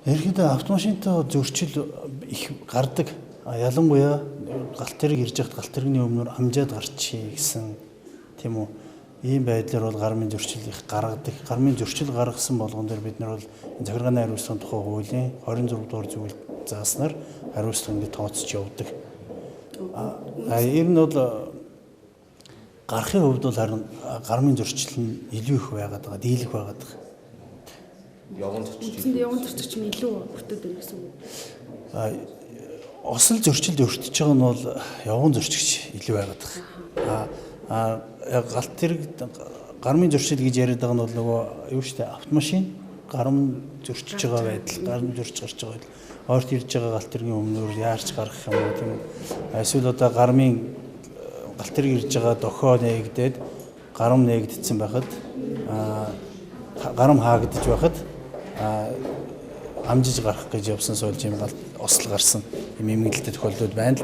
Ерөнхийдөө автомашинтай зөрчил их гардаг. Ялангуяа галт тэрэг ирж яхад галт тэрэгний өмнөр амжаад гарчий гэсэн тийм үү. Ийм байдлаар бол гармын зөрчил их гаргадаг. Гармын зөрчил гаргасан болгон дээр бид нар бол захиргааны хариуцлагын тухай хуулийн 26 дугаар зүйлд зааснаар хариуцлага ингэ тооцож явдаг. Ер нь бол гарахын хувьд бол харин гармын зөрчил нь илүү их байгаад байгаа, дийлэх байгаад байгаа. Явган зөрчил нь илүү өртөд байна гэсэн үг. Осол зөрчилд өртөж байгаа нь бол явган зөрчигч илүү байгаад байгаа. Галт тэрэг гармын зөрчил гэж яриад байгаа нь бол нөгөө юу штэ автомашин гарам зөрчиж байгаа байдал, гарам зөрчиж гарч байгаа байдал, ойрт ирж байгаа галт тэргийн өмнөр яарч гарах юм уу тийм үү? Эсвэл одоо гармын галт тэрэг ирж байгаа дохио нээгдээд гарам нээгдсэн байхад гарам хаагдж байхад амжиж гарах гэж явсан суулж юм осол гарсан юм эмгэлтэй тохиолдлууд байна л.